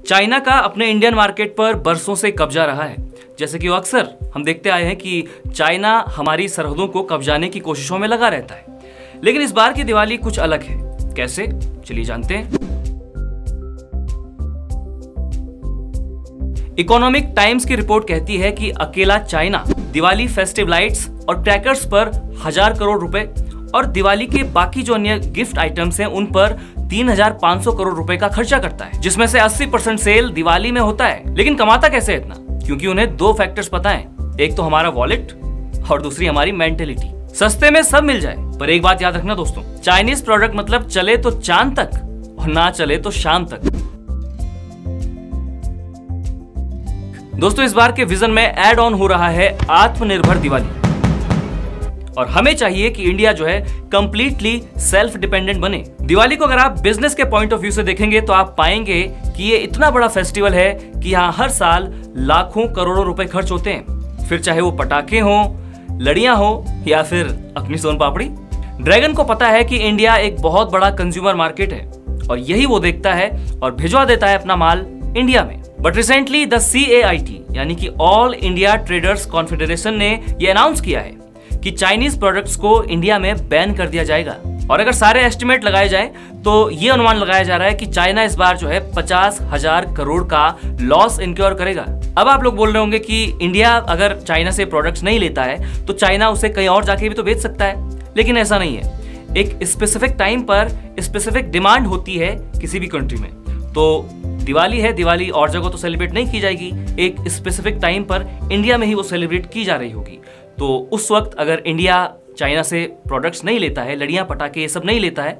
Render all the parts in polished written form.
China का अपने Indian market पर बरसों से कब्जा रहा है। जैसे कि अक्सर हम देखते आए हैं कि चाइना हमारी सरहदों को कब्जाने की कोशिशों में लगा रहता है, लेकिन इस बार की दिवाली कुछ अलग है। कैसे, चलिए जानते हैं। इकोनॉमिक टाइम्स की रिपोर्ट कहती है कि अकेला चाइना दिवाली फेस्टिव लाइट्स और क्रैकर्स पर 1000 करोड़ रुपए और दिवाली के बाकी जो अन्य गिफ्ट आइटम्स हैं उन पर 3500 करोड़ रुपए का खर्चा करता है, जिसमें से 80% सेल दिवाली में होता है। लेकिन कमाता कैसे है इतना? क्योंकि उन्हें दो फैक्टर्स पता हैं, एक तो हमारा वॉलेट और दूसरी हमारी मेंटेलिटी। सस्ते में सब मिल जाए, पर एक बात याद रखना दोस्तों, चाइनीज प्रोडक्ट मतलब चले तो चांद तक और ना चले तो शाम तक। दोस्तों, इस बार के विजन में ऐड ऑन हो रहा है आत्मनिर्भर दिवाली, और हमें चाहिए कि इंडिया जो है कंप्लीटली सेल्फ डिपेंडेंट बने। दिवाली को अगर आप बिजनेस के पॉइंट ऑफ व्यू से देखेंगे तो आप पाएंगे कि ये इतना बड़ा फेस्टिवल है कि यहाँ हर साल लाखों करोड़ों रुपए खर्च होते हैं, फिर चाहे वो पटाखे हों, लड़ियां हो या फिर अपनी सोन पापड़ी। ड्रैगन को पता है कि इंडिया एक बहुत बड़ा कंज्यूमर मार्केट है और यही वो देखता है और भिजवा देता है अपना माल इंडिया में। बट रिसेंटली द CAIT यानी कि ऑल इंडिया ट्रेडर्स कॉन्फेडरेशन ने ये अनाउंस किया है कि चाइनीज प्रोडक्ट्स को इंडिया में बैन कर दिया जाएगा। और अगर सारे एस्टिमेट लगाए जाएं तो ये अनुमान लगाया जा रहा है कि चाइना इस बार जो है 50,000 करोड़ का लॉस इनक्योर करेगा। अब आप लोग बोल रहे होंगे कि इंडिया अगर चाइना से प्रोडक्ट्स नहीं लेता है तो चाइना उसे कहीं और जाके भी तो बेच सकता है, लेकिन ऐसा नहीं है। एक स्पेसिफिक टाइम पर स्पेसिफिक डिमांड होती है किसी भी कंट्री में। तो दिवाली है, दिवाली और जगह तो सेलिब्रेट नहीं की जाएगी, एक स्पेसिफिक टाइम पर इंडिया में ही वो सेलिब्रेट की जा रही होगी। तो उस वक्त अगर इंडिया चाइना से प्रोडक्ट्स नहीं लेता है, लड़ियां पटाखे ये सब नहीं लेता है,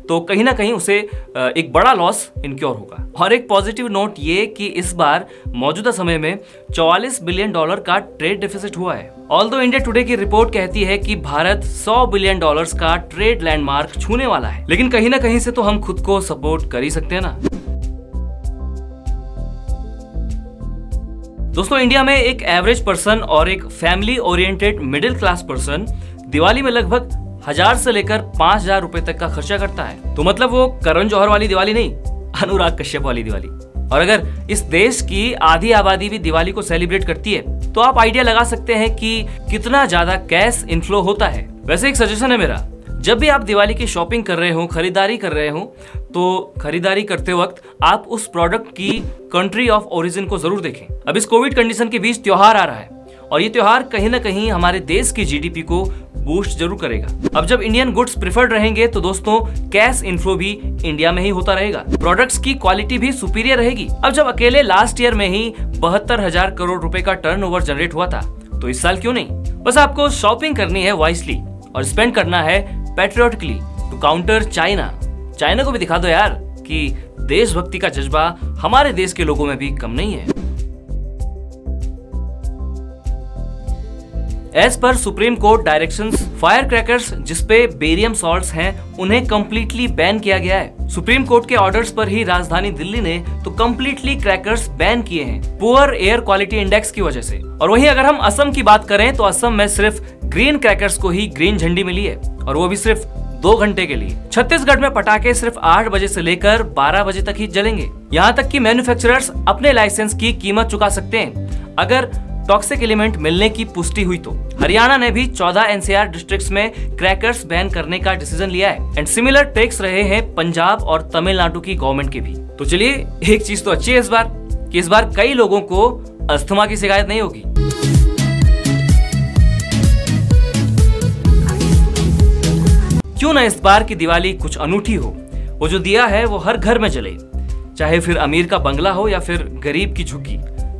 तो कहीं ना कहीं उसे एक बड़ा लॉस इनक्योर होगा। और एक पॉजिटिव नोट ये कि इस बार मौजूदा समय में $44 बिलियन का ट्रेड डेफिसिट हुआ है। ऑल्दो इंडिया टुडे की रिपोर्ट कहती है कि भारत $100 बिलियन का ट्रेड लैंडमार्क छूने वाला है, लेकिन कहीं ना कहीं से तो हम खुद को सपोर्ट कर ही सकते हैं ना। दोस्तों, इंडिया में एक एवरेज पर्सन और एक family oriented middle class person Diwali में लगभग 1000 से लेकर 5000 रुपए तक का खर्चा करता है। तो मतलब वो करण जौहर वाली दिवाली नहीं, अनुराग कश्यप वाली दिवाली। और अगर इस देश की आधी आबादी भी दिवाली को सेलिब्रेट करती है तो आप आइडिया लगा सकते हैं कि कितना ज्यादा कैश इनफ्लो होता है। वैसे एक सजेशन है मेरा, जब भी आप दिवाली की शॉपिंग कर रहे हो, खरीदारी कर रहे हो, तो खरीदारी करते वक्त आप उस प्रोडक्ट की कंट्री ऑफ ओरिजिन को जरूर देखें। अब इस कोविड कंडीशन के बीच त्योहार आ रहा है और ये त्योहार कहीं ना कहीं हमारे देश की GDP को बूस्ट जरूर करेगा। अब जब इंडियन गुड्स प्रिफर्ड रहेंगे तो दोस्तों कैश इनफ्लो भी इंडिया में ही होता रहेगा, प्रोडक्ट्स की क्वालिटी भी सुपीरियर रहेगी। अब जब अकेले लास्ट ईयर में ही 72,000 करोड़ रुपए का टर्नओवर जनरेट हुआ था, तो इस साल क्यों नहीं? बस आपको शॉपिंग करनी है वाइसली और स्पेंड करना है पैट्रियोटिकली टू काउंटर चाइना। चाइना को भी दिखा दो यार कि देशभक्ति का जज्बा हमारे देश के लोगों में भी कम नहीं है। As per supreme court directions, fire crackers जिसपे बेरियम सॉल्ट्स हैं उन्हें कंप्लीटली बैन किया गया है। सुप्रीम कोर्ट के ऑर्डर्स पर ही राजधानी दिल्ली ने तो कंप्लीटली क्रैकर्स बैन किए हैं पुअर एयर क्वालिटी इंडेक्स की वजह से। और वहीं अगर हम असम की बात करें तो असम में सिर्फ ग्रीन क्रैकर्स को ही ग्रीन झंडी मिली है, और वो भी सिर्फ 2 घंटे के लिए। छत्तीसगढ़ में पटाखे सिर्फ 8 बजे से लेकर 12 बजे तक ही जलेंगे। यहाँ तक कि मैन्युफैक्चरर्स अपने लाइसेंस की कीमत चुका सकते हैं अगर टॉक्सिक एलिमेंट मिलने की पुष्टि हुई तो। हरियाणा ने भी 14 NCR डिस्ट्रिक्ट्स में क्रैकर्स बैन करने का डिसीजन लिया है एंड सिमिलर टेक्स रहे हैं पंजाब और तमिलनाडु की गवर्नमेंट के भी। तो चलिए, एक चीज तो अच्छी है इस बार कि इस बार कई लोगों को अस्थमा की शिकायत नहीं होगी। क्यों ना इस बार की दिवाली कुछ अनूठी हो, वो जो दिया है वो हर घर में जले, चाहे फिर अमीर का बंगला हो या फिर गरीब की झुग्गी,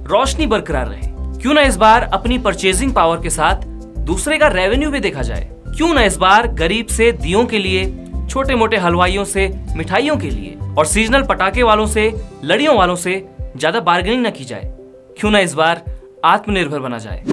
रोशनी बरकरार रहे। क्यों ना इस बार अपनी परचेजिंग पावर के साथ दूसरे का रेवेन्यू भी देखा जाए। क्यों ना इस बार गरीब से दियों के लिए, छोटे मोटे हलवाइयों से मिठाइयों के लिए और सीजनल पटाखे वालों से, लड़ियों वालों से ज्यादा बार्गेनिंग न की जाए। क्यों ना इस बार आत्मनिर्भर बना जाए।